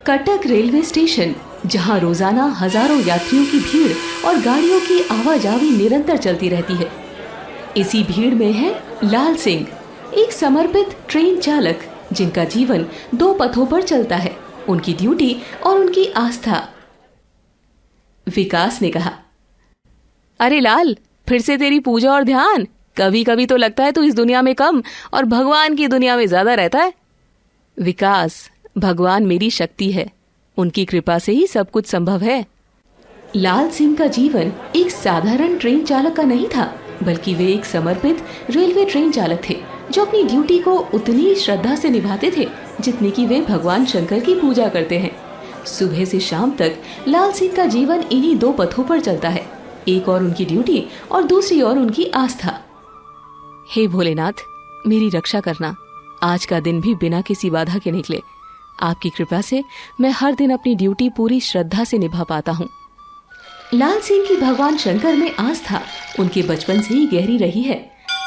Cuttack railway station, जहां रोजाना हजारों यात्रियों की भीड़ और गाड़ियों की आवाजाही निरंतर चलती रहती है। इसी भीड़ में है लाल सिंह, एक समर्पित ट्रेन चालक जिनका जीवन दो पथों पर चलता है, उनकी ड्यूटी और उनकी आस्था। विकास ने कहा, अरे लाल, फिर से तेरी पूजा और ध्यान। कभी कभी तो लगता है तू इस दुनिया में कम और भगवान की दुनिया में ज्यादा रहता है। विकास, भगवान मेरी शक्ति है, उनकी कृपा से ही सब कुछ संभव है। लाल सिंह का जीवन एक साधारण ट्रेन चालक का नहीं था, बल्कि वे एक समर्पित रेलवे ट्रेन चालक थे जो अपनी ड्यूटी को उतनी श्रद्धा से निभाते थे जितनी कि वे भगवान शंकर की पूजा करते हैं। सुबह से शाम तक लाल सिंह का जीवन इन्हीं दो पथों पर चलता है, एक और उनकी ड्यूटी और दूसरी और उनकी आस्था। हे भोलेनाथ, मेरी रक्षा करना। आज का दिन भी बिना किसी बाधा के निकले। आपकी कृपा से मैं हर दिन अपनी ड्यूटी पूरी श्रद्धा से निभा पाता हूँ। लाल सिंह की भगवान शंकर में आस्था उनके बचपन से ही गहरी रही है।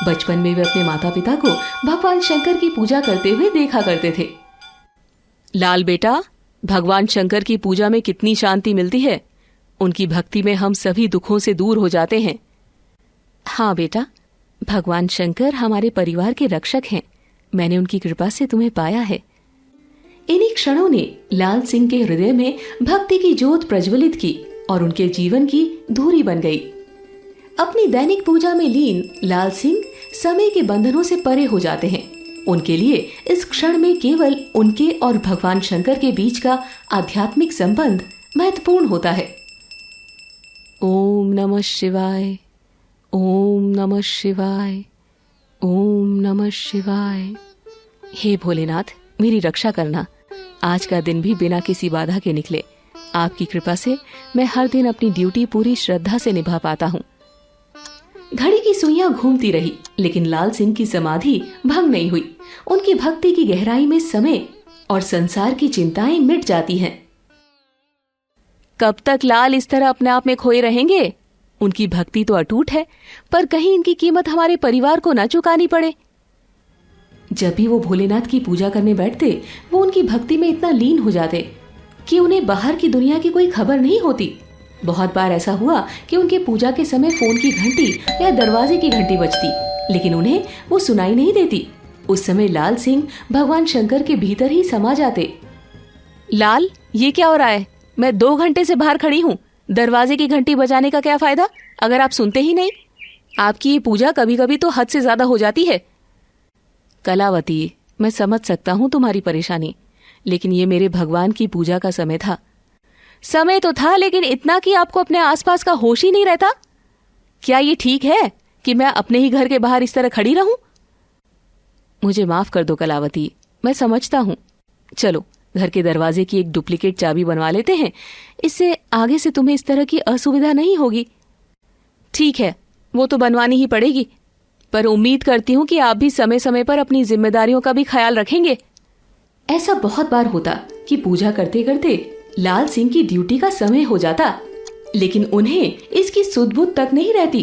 बचपन में वे अपने माता पिता को भगवान शंकर की पूजा करते हुए देखा करते थे। लाल बेटा, भगवान शंकर की पूजा में कितनी शांति मिलती है। उनकी भक्ति में हम सभी दुखों से दूर हो जाते हैं। हाँ बेटा, भगवान शंकर हमारे परिवार के रक्षक हैं। मैंने उनकी कृपा से तुम्हें पाया है। इन्हीं क्षणों ने लाल सिंह के हृदय में भक्ति की ज्योत प्रज्वलित की और उनके जीवन की धूरी बन गई। अपनी दैनिक पूजा में लीन लाल सिंह समय के बंधनों से परे हो जाते हैं। उनके लिए इस क्षण में केवल उनके और भगवान शंकर के बीच का आध्यात्मिक संबंध महत्वपूर्ण होता है। ओम नमः शिवाय, ओम नमः शिवाय, ओम नमः शिवाय। हे भोलेनाथ, मेरी रक्षा करना। आज का दिन भी बिना किसी बाधा के निकले। आपकी कृपा से मैं हर दिन अपनी ड्यूटी पूरी श्रद्धा से निभा पाता हूँ। घड़ी की सुइयां घूमती रही, लेकिन लाल सिंह की समाधि भंग नहीं हुई। उनकी भक्ति की गहराई में समय और संसार की चिंताएं मिट जाती हैं। कब तक लाल इस तरह अपने आप में खोए रहेंगे? उनकी भक्ति तो अटूट है, पर कहीं इनकी कीमत हमारे परिवार को न चुकानी पड़े। जब भी वो भोलेनाथ की पूजा करने बैठते, वो उनकी भक्ति में इतना लीन हो जाते कि उन्हें बाहर की दुनिया की कोई खबर नहीं होती। बहुत बार ऐसा हुआ कि उनके पूजा के समय फोन की घंटी या दरवाजे की घंटी बजती, लेकिन उन्हें वो सुनाई नहीं देती। उस समय लाल सिंह भगवान शंकर के भीतर ही समा जाते। लाल, ये क्या हो रहा है? मैं 2 घंटे से बाहर खड़ी हूँ। दरवाजे की घंटी बजाने का क्या फायदा अगर आप सुनते ही नहीं? आपकी ये पूजा कभी कभी तो हद से ज्यादा हो जाती है। कलावती, मैं समझ सकता हूँ तुम्हारी परेशानी, लेकिन ये मेरे भगवान की पूजा का समय था। समय तो था, लेकिन इतना कि आपको अपने आसपास का होश ही नहीं रहता। क्या ये ठीक है कि मैं अपने ही घर के बाहर इस तरह खड़ी रहूं? मुझे माफ कर दो कलावती, मैं समझता हूँ। चलो, घर के दरवाजे की एक डुप्लीकेट चाबी बनवा लेते हैं। इससे आगे से तुम्हें इस तरह की असुविधा नहीं होगी। ठीक है, वो तो बनवानी ही पड़ेगी, पर उम्मीद करती हूँ कि आप भी समय समय पर अपनी जिम्मेदारियों का भी ख्याल रखेंगे। ऐसा बहुत बार होता कि पूजा करते करते लाल सिंह की ड्यूटी का समय हो जाता, लेकिन उन्हें इसकी सुध-बुध तक नहीं रहती।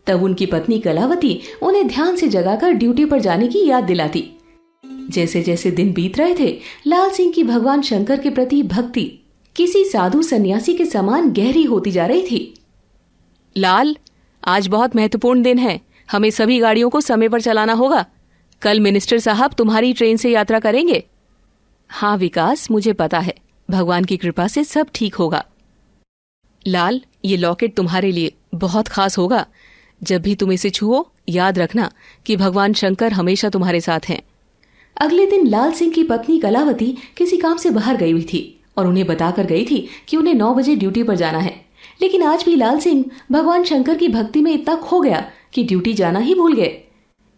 तब उनकी पत्नी कलावती उन्हें ध्यान से जगाकर ड्यूटी पर जाने की याद दिलाती। जैसे जैसे दिन बीत रहे थे, लाल सिंह की भगवान शंकर के प्रति भक्ति किसी साधु सन्यासी के समान गहरी होती जा रही थी। लाल, आज बहुत महत्वपूर्ण दिन है। हमें सभी गाड़ियों को समय पर चलाना होगा। कल मिनिस्टर साहब तुम्हारी ट्रेन से यात्रा करेंगे। हाँ विकास, मुझे पता है। भगवान की कृपा से सब ठीक होगा। लाल, ये लॉकेट तुम्हारे लिए बहुत खास होगा। जब भी तुम इसे छुओ, याद रखना कि भगवान शंकर हमेशा तुम्हारे साथ हैं। अगले दिन लाल सिंह की पत्नी कलावती किसी काम से बाहर गई हुई थी और उन्हें बताकर गई थी कि उन्हें 9 बजे ड्यूटी पर जाना है। लेकिन आज भी लाल सिंह भगवान शंकर की भक्ति में इतना खो गया कि ड्यूटी जाना ही भूल गए।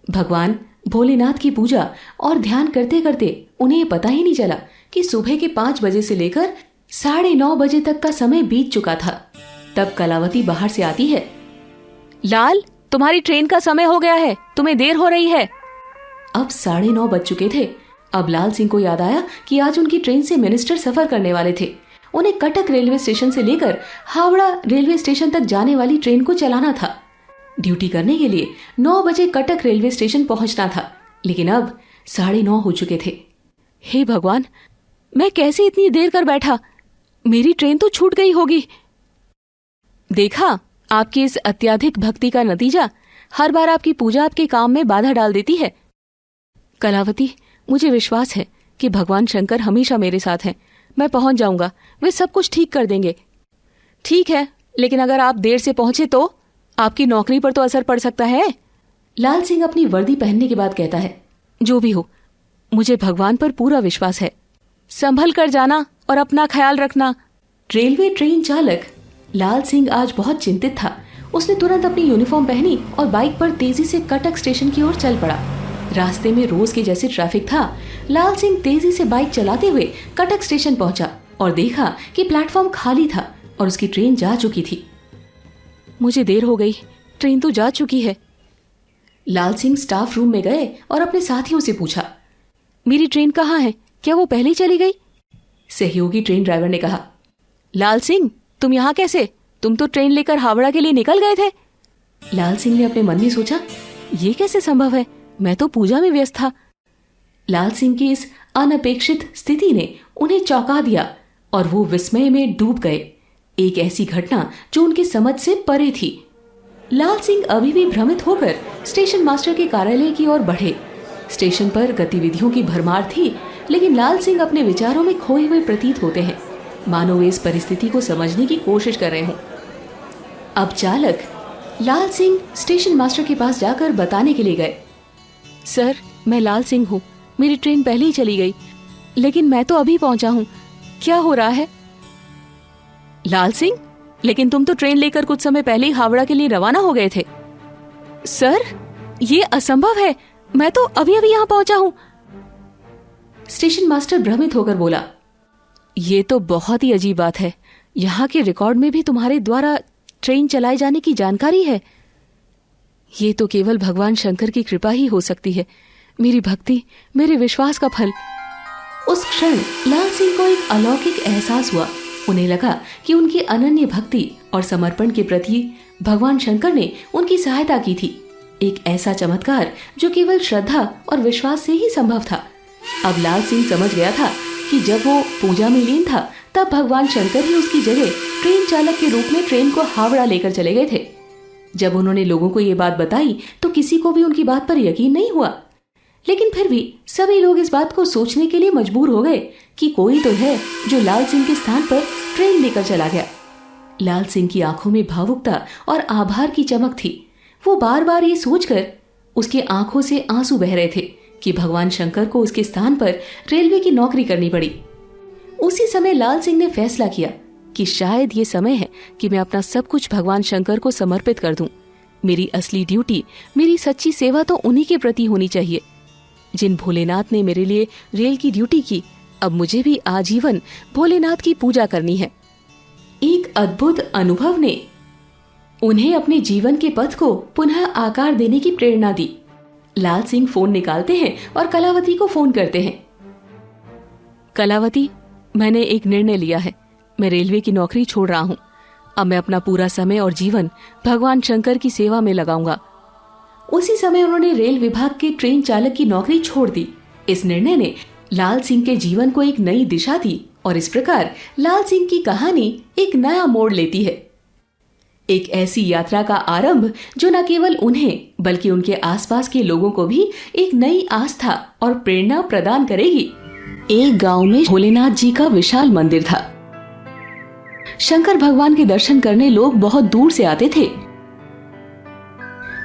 भगवान भोलेनाथ की पूजा और ध्यान करते करते उन्हें पता ही नहीं चला कि सुबह के 5 बजे से लेकर 9:30 बजे तक का समय बीत चुका था। तब कलावती बाहर से आती है। लाल, तुम्हारी ट्रेन का समय हो गया है, तुम्हें देर हो रही है। अब 9:30 बज चुके थे। अब लाल सिंह को याद आया कि आज उनकी ट्रेन से मिनिस्टर सफर करने वाले थे। उन्हें कटक रेलवे स्टेशन से लेकर हावड़ा रेलवे स्टेशन तक जाने वाली ट्रेन को चलाना था। ड्यूटी करने के लिए 9 बजे कटक रेलवे स्टेशन पहुंचना था, लेकिन अब 9:30 हो चुके थे। हे भगवान, मैं कैसे इतनी देर कर बैठा? मेरी ट्रेन तो छूट गई होगी। देखा, आपकी इस अत्यधिक भक्ति का नतीजा। हर बार आपकी पूजा आपके काम में बाधा डाल देती है। कलावती, मुझे विश्वास है कि भगवान शंकर हमेशा मेरे साथ हैं। मैं पहुंच जाऊंगा, वे सब कुछ ठीक कर देंगे। ठीक है, लेकिन अगर आप देर से पहुंचे तो आपकी नौकरी पर तो असर पड़ सकता है। लाल सिंह अपनी वर्दी पहनने के बाद कहता है, जो भी हो, मुझे भगवान पर पूरा विश्वास है। संभल कर जाना और अपना ख्याल रखना। रेलवे ट्रेन चालक लाल सिंह आज बहुत चिंतित था। उसने तुरंत अपनी यूनिफॉर्म पहनी और बाइक पर तेजी से कटक स्टेशन की ओर चल पड़ा। रास्ते में रोज के जैसे ट्रैफिक था। लाल सिंह तेजी से बाइक चलाते हुए कटक स्टेशन पहुंचा और देखा कि प्लेटफॉर्म खाली था और उसकी ट्रेन जा चुकी थी। मुझे देर हो गई, ट्रेन तो जा चुकी है। लाल सिंह स्टाफ रूम में गए और अपने साथियों से पूछा, मेरी ट्रेन कहाँ है? क्या वो पहले ही चली गई? सहयोगी ट्रेन ड्राइवर ने कहा, लाल सिंह, तुम यहाँ कैसे? तुम तो ट्रेन लेकर हावड़ा के लिए निकल गए थे। लाल सिंह ने अपने मन में सोचा, ये कैसे संभव है? मैं तो पूजा में व्यस्त था। लाल सिंह की इस अनपेक्षित स्थिति ने उन्हें चौंका दिया और वो विस्मय में डूब गए। एक ऐसी घटना जो उनकी समझ से परे थी। लाल सिंह अभी भी भ्रमित होकर स्टेशन मास्टर के कार्यालय की ओर बढ़े। स्टेशन पर गतिविधियों की भरमार थी, लेकिन लाल सिंह अपने विचारों में खोए हुए प्रतीत होते हैं, मानो वे इस परिस्थिति को समझने की कोशिश कर रहे हों। अब चालक लाल सिंह स्टेशन मास्टर के पास जाकर बताने के लिए गए, सर, मैं लाल सिंह हूँ। मेरी ट्रेन पहले ही चली गई, लेकिन मैं तो अभी पहुंचा हूँ। क्या हो रहा है? लाल सिंह, लेकिन तुम तो ट्रेन लेकर कुछ समय पहले ही हावड़ा के लिए रवाना हो गए थे। सर, ये असंभव है। मैं तो अभी अभी यहाँ पहुंचा हूँ। स्टेशन मास्टर भ्रमित होकर बोला, ये तो बहुत ही अजीब बात है। यहाँ के रिकॉर्ड में भी तुम्हारे द्वारा ट्रेन चलाए जाने की जानकारी है। ये तो केवल भगवान शंकर की कृपा ही हो सकती है। मेरी भक्ति, मेरे विश्वास का फल। उस क्षण लाल सिंह को एक अलौकिक एहसास हुआ। उन्हें लगा कि उनकी अनन्य भक्ति और समर्पण के प्रति भगवान शंकर ने उनकी सहायता की थी। एक ऐसा चमत्कार जो केवल श्रद्धा और विश्वास से ही संभव था। अब लाल सिंह समझ गया था कि जब वो पूजा में लीन था, तब भगवान शंकर ही उसकी जगह ट्रेन चालक के रूप में ट्रेन को हावड़ा लेकर चले गए थे। जब उन्होंने लोगों को ये बात बताई तो किसी को भी उनकी बात पर यकीन नहीं हुआ, लेकिन फिर भी सभी लोग इस बात को सोचने के लिए मजबूर हो गए कि कोई तो है जो लाल सिंह के स्थान पर ट्रेन लेकर चला गया। लाल सिंह की आंखों में भावुकता और आभार की चमक थी। वो बार बार ये सोचकर उसके आंखों से आंसू बह रहे थे कि भगवान शंकर को उसके स्थान पर रेलवे की नौकरी करनी पड़ी। उसी समय लाल सिंह ने फैसला किया कि शायद ये समय है कि मैं अपना सब कुछ भगवान शंकर को समर्पित कर दूं। मेरी असली ड्यूटी, मेरी सच्ची सेवा तो उन्हीं के प्रति होनी चाहिए। जिन भोलेनाथ ने मेरे लिए रेल की ड्यूटी की, अब मुझे भी आजीवन भोलेनाथ की पूजा करनी है। एक अद्भुत अनुभव ने उन्हें अपने जीवन के पथ को पुनः आकार देने की प्रेरणा दी। लाल सिंह फोन निकालते हैं और कलावती को फोन करते हैं। कलावती, मैंने एक निर्णय लिया है। मैं रेलवे की नौकरी छोड़ रहा हूँ। अब मैं अपना पूरा समय और जीवन भगवान शंकर की सेवा में लगाऊंगा। उसी समय उन्होंने रेल विभाग के ट्रेन चालक की नौकरी छोड़ दी। इस निर्णय ने लाल सिंह के जीवन को एक नई दिशा दी और इस प्रकार लाल सिंह की कहानी एक नया मोड़ लेती है। एक ऐसी यात्रा का आरंभ जो न केवल उन्हें बल्कि उनके आसपास के लोगों को भी एक नई आस्था और प्रेरणा प्रदान करेगी। एक गांव में भोलेनाथ जी का विशाल मंदिर था। शंकर भगवान के दर्शन करने लोग बहुत दूर से आते थे।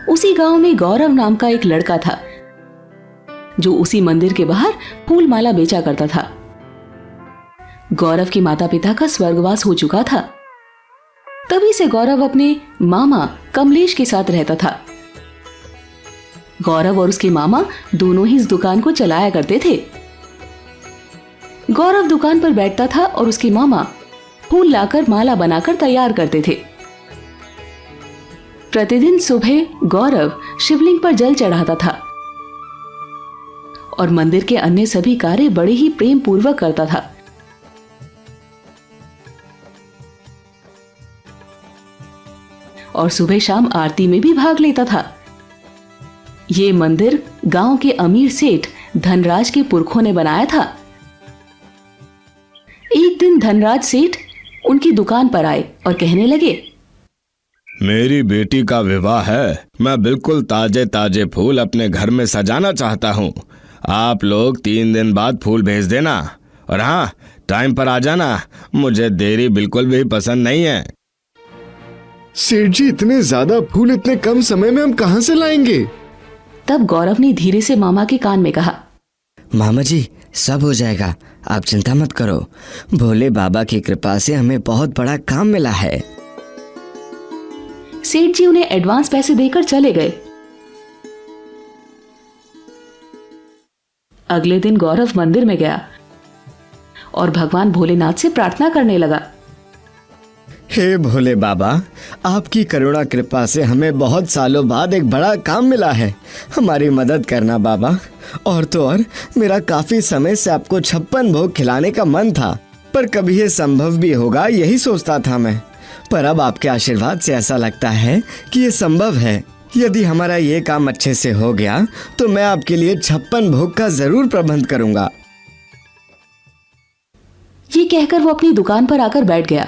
उसी गांव में गौरव नाम का एक लड़का था जो उसी मंदिर के बाहर फूल माला बेचा करता था। गौरव के माता पिता का स्वर्गवास हो चुका था। तभी से गौरव अपने मामा कमलेश के साथ रहता था। गौरव और उसके मामा दोनों ही इस दुकान को चलाया करते थे। गौरव दुकान पर बैठता था और उसके मामा फूल लाकर माला बनाकर तैयार करते थे। प्रतिदिन सुबह गौरव शिवलिंग पर जल चढ़ाता था और मंदिर के अन्य सभी कार्य बड़े ही प्रेम पूर्वक करता था। और सुबह शाम आरती में भी भाग लेता था। ये मंदिर गांव के अमीर सेठ धनराज के पुरखों ने बनाया था। एक दिन धनराज सेठ उनकी दुकान पर आए और कहने लगे, मेरी बेटी का विवाह है। मैं बिल्कुल ताजे ताजे फूल अपने घर में सजाना चाहता हूँ। आप लोग 3 दिन बाद फूल भेज देना, और हाँ, टाइम पर आ जाना। मुझे देरी बिल्कुल भी पसंद नहीं है। सेठ जी, इतने ज्यादा फूल इतने कम समय में हम कहाँ से लाएंगे? तब गौरव ने धीरे से मामा के कान में कहा, मामा जी, सब हो जाएगा, आप चिंता मत करो। भोले बाबा की कृपा से हमें बहुत बड़ा काम मिला है। सेठ जी उन्हें एडवांस पैसे देकर चले गए। अगले दिन गौरव मंदिर में गया और भगवान भोलेनाथ से प्रार्थना करने लगा। हे भोले बाबा, आपकी करुणा कृपा से हमें बहुत सालों बाद एक बड़ा काम मिला है। हमारी मदद करना बाबा। और तो और, मेरा काफी समय से आपको 56 भोग खिलाने का मन था, पर कभी ये संभव भी होगा यही सोचता था मैं। पर अब आपके आशीर्वाद से ऐसा लगता है कि ये संभव है। यदि हमारा ये काम अच्छे से हो गया तो मैं आपके लिए 56 भोग का जरूर प्रबंध करूंगा। ये कहकर वो अपनी दुकान पर आकर बैठ गया।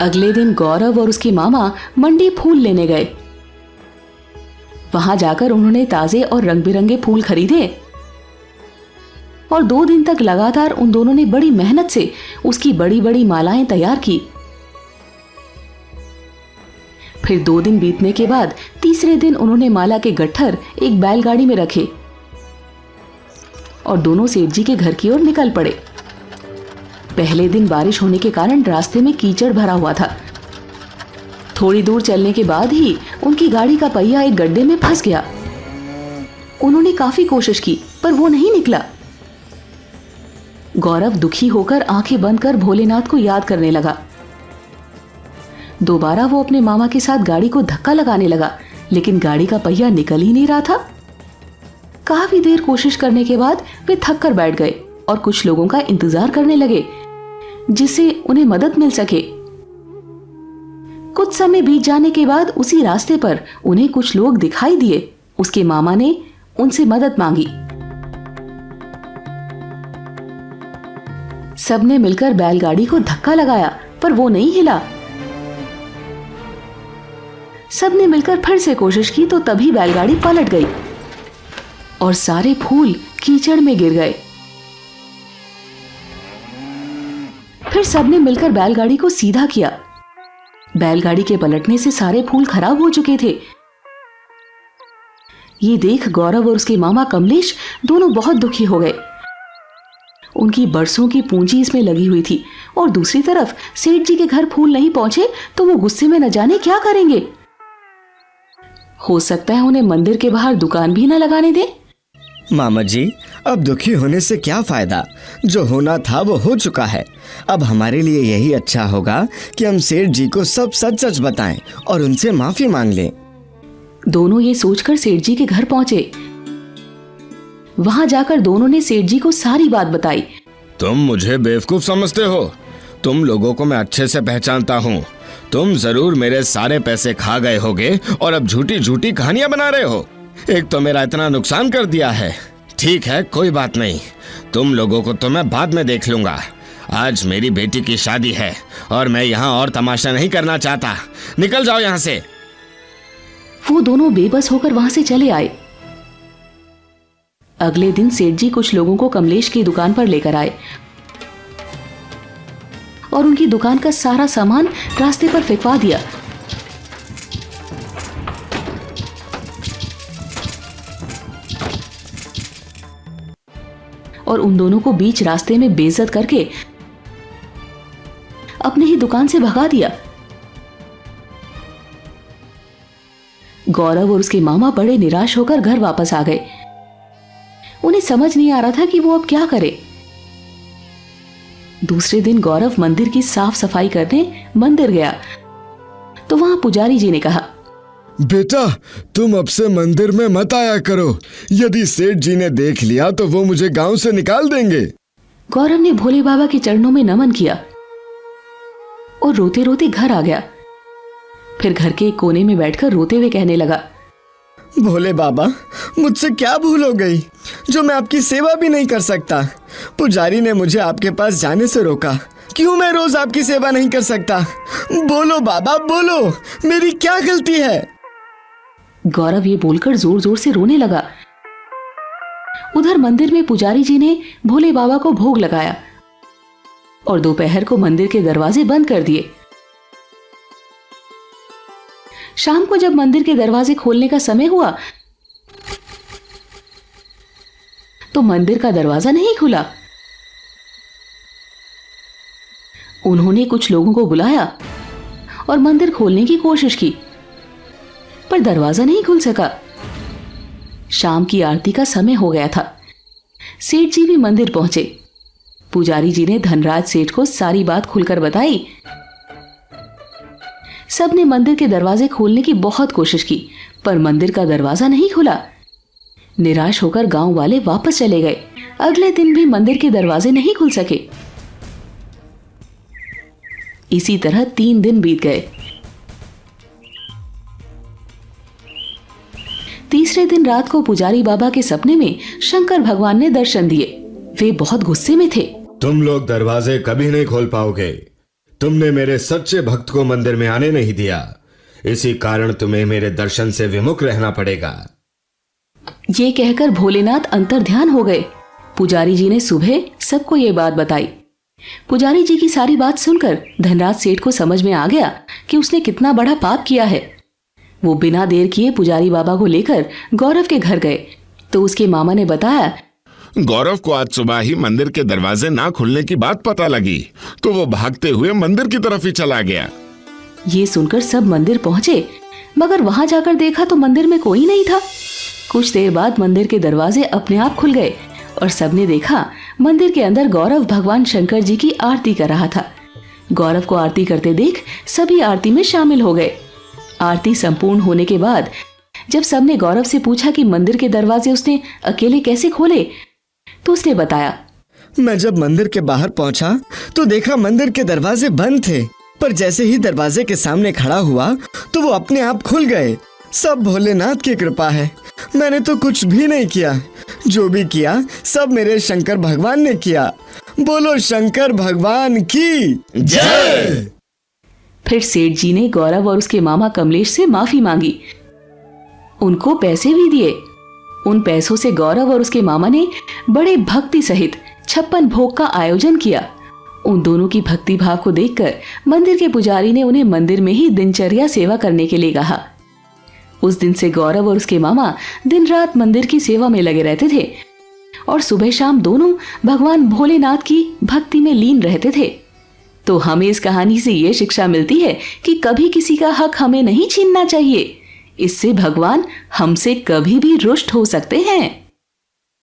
अगले दिन गौरव और उसके मामा मंडी फूल लेने गए। वहां जाकर उन्होंने ताजे और रंग बिरंगे फूल खरीदे और 2 दिन तक लगातार उन दोनों ने बड़ी मेहनत से उसकी बड़ी बड़ी मालाएं तैयार की। फिर 2 दिन बीतने के बाद तीसरे दिन उन्होंने माला के गट्ठर एक बैलगाड़ी में रखे और दोनों सेठ जी के घर की ओर निकल पड़े। पहले दिन बारिश होने के कारण रास्ते में कीचड़ भरा हुआ था। थोड़ी दूर चलने के बाद ही उनकी गाड़ी का पहिया एक गड्ढे में फंस गया। उन्होंने काफी कोशिश की पर वो नहीं निकला। गौरव दुखी होकर आंखें बंद कर भोलेनाथ को याद करने लगा। दोबारा वो अपने मामा के साथ गाड़ी को धक्का लगाने लगा, लेकिन गाड़ी का पहिया निकल ही नहीं रहा था। काफी देर कोशिश करने के बाद वे थक कर बैठ गए और कुछ लोगों का इंतजार करने लगे जिससे उन्हें मदद मिल सके। कुछ समय बीत जाने के बाद उसी रास्ते पर उन्हें कुछ लोग दिखाई दिए। उसके मामा ने उनसे मदद मांगी। सबने मिलकर बैलगाड़ी को धक्का लगाया पर वो नहीं हिला। सबने मिलकर फिर से कोशिश की तो तभी बैलगाड़ी पलट गई और सारे फूल कीचड़ में गिर गए। फिर सबने मिलकर बैलगाड़ी को सीधा किया। बैलगाड़ी के पलटने से सारे फूल खराब हो चुके थे। ये देख गौरव और उसके मामा कमलेश दोनों बहुत दुखी हो गए। उनकी बरसों की पूंजी इसमें लगी हुई थी और दूसरी तरफ सेठ जी के घर फूल नहीं पहुंचे तो वो गुस्से में न जाने क्या करेंगे। हो सकता है उन्हें मंदिर के बाहर दुकान भी न लगाने दें। मामा जी, अब दुखी होने से क्या फायदा? जो होना था वो हो चुका है। अब हमारे लिए यही अच्छा होगा कि हम सेठ जी को सब सच सच बताएं और उनसे माफी मांग लें। दोनों ये सोचकर सेठ जी के घर पहुंचे। वहां जाकर दोनों ने सेठ जी को सारी बात बताई। तुम मुझे बेवकूफ समझते हो? तुम लोगों को मैं अच्छे से पहचानता हूँ। तुम जरूर मेरे सारे पैसे खा गए होगे और अब झूठी झूठी कहानियां बना रहे हो। एक तो मेरा इतना नुकसान कर दिया है। ठीक है, कोई बात नहीं, तुम लोगों को तो मैं बाद में देख लूंगा। आज मेरी बेटी की शादी है और मैं यहाँ और तमाशा नहीं करना चाहता। निकल जाओ यहाँ से। वो दोनों बेबस होकर वहां से चले आए। अगले दिन सेठ जी कुछ लोगों को कमलेश की दुकान पर लेकर आए और उनकी दुकान का सारा सामान रास्ते पर फेंकवा दिया। और उन दोनों को बीच रास्ते में बेइज्जत करके अपने ही दुकान से भगा दिया। गौरव और उसके मामा बड़े निराश होकर घर वापस आ गए। उन्हें समझ नहीं आ रहा था कि वो अब क्या करे। दूसरे दिन गौरव मंदिर की साफ सफाई करने मंदिर गया तो वहां पुजारी जी ने कहा, बेटा, तुम अब से मंदिर में मत आया करो। यदि सेठ जी ने देख लिया तो वो मुझे गांव से निकाल देंगे। गौरव ने भोले बाबा के चरणों में नमन किया और रोते रोते घर आ गया। फिर घर के एक कोने में बैठकर रोते हुए कहने लगा, भोले बाबा, मुझसे क्या भूल हो गई जो मैं आपकी सेवा भी नहीं कर सकता? पुजारी ने मुझे आपके पास जाने से रोका। क्यों मैं रोज आपकी सेवा नहीं कर सकता? बोलो बाबा, बोलो, मेरी क्या गलती है? गौरव ये बोलकर जोर जोर से रोने लगा। उधर मंदिर में पुजारी जी ने भोले बाबा को भोग लगाया और दोपहर को मंदिर के दरवाजे बंद कर दिए। शाम को जब मंदिर के दरवाजे खोलने का समय हुआ तो मंदिर का दरवाजा नहीं खुला। उन्होंने कुछ लोगों को बुलाया और मंदिर खोलने की कोशिश की, पर दरवाजा नहीं खुल सका। शाम की आरती का समय हो गया था। सेठ जी भी मंदिर पहुंचे। पुजारी जी ने धनराज सेठ को सारी बात खुलकर बताई। सबने मंदिर के दरवाजे खोलने की बहुत कोशिश की, पर मंदिर का दरवाजा नहीं खुला। निराश होकर गांव वाले वापस चले गए। अगले दिन भी मंदिर के दरवाजे नहीं खुल सके। इसी तरह 3 दिन बीत गए। तीसरे दिन रात को पुजारी बाबा के सपने में शंकर भगवान ने दर्शन दिए। वे बहुत गुस्से में थे। तुम लोग दरवाजे कभी नहीं खोल पाओगे। तुमने मेरे सच्चे भक्त को मंदिर में आने नहीं दिया, इसी कारण तुम्हें मेरे दर्शन से विमुख रहना पड़ेगा। ये कहकर भोलेनाथ अंतर्ध्यान हो गए। पुजारी जी ने सुबह सबको ये बात बताई। पुजारी जी की सारी बात सुनकर धनराज सेठ को समझ में आ गया कि उसने कितना बड़ा पाप किया है। वो बिना देर किए पुजारी बाबा को लेकर गौरव के घर गए तो उसके मामा ने बताया, गौरव को आज सुबह ही मंदिर के दरवाजे ना खुलने की बात पता लगी तो वो भागते हुए मंदिर की तरफ ही चला गया। ये सुनकर सब मंदिर पहुंचे, मगर वहां जाकर देखा तो मंदिर में कोई नहीं था। कुछ देर बाद मंदिर के दरवाजे अपने आप खुल गए और सबने देखा मंदिर के अंदर गौरव भगवान शंकर जी की आरती कर रहा था। गौरव को आरती करते देख सभी आरती में शामिल हो गए। आरती संपूर्ण होने के बाद जब सबने गौरव से पूछा कि मंदिर के दरवाजे उसने अकेले कैसे खोले, तो उसने बताया, मैं जब मंदिर के बाहर पहुंचा तो देखा मंदिर के दरवाजे बंद थे, पर जैसे ही दरवाजे के सामने खड़ा हुआ तो वो अपने आप खुल गए। सब भोलेनाथ की कृपा है। मैंने तो कुछ भी नहीं किया। जो भी किया सब मेरे शंकर भगवान ने किया। बोलो शंकर भगवान की जय। फिर सेठ जी ने गौरव और उसके मामा कमलेश से माफी मांगी। उनको पैसे भी दिए। उन पैसों से गौरव और उसके मामा ने बड़े भक्ति सहित 56 भोग का आयोजन किया। उन दोनों की भक्ति भाव को देखकर मंदिर के पुजारी ने उन्हें मंदिर में ही दिनचर्या सेवा करने के लिए कहा। उस दिन से गौरव और उसके मामा दिन रात मंदिर की सेवा में लगे रहते थे और सुबह शाम दोनों भगवान भोलेनाथ की भक्ति में लीन रहते थे। तो हमें इस कहानी से ये शिक्षा मिलती है कि कभी किसी का हक हमें नहीं छीनना चाहिए। इससे भगवान हमसे कभी भी रुष्ट हो सकते हैं।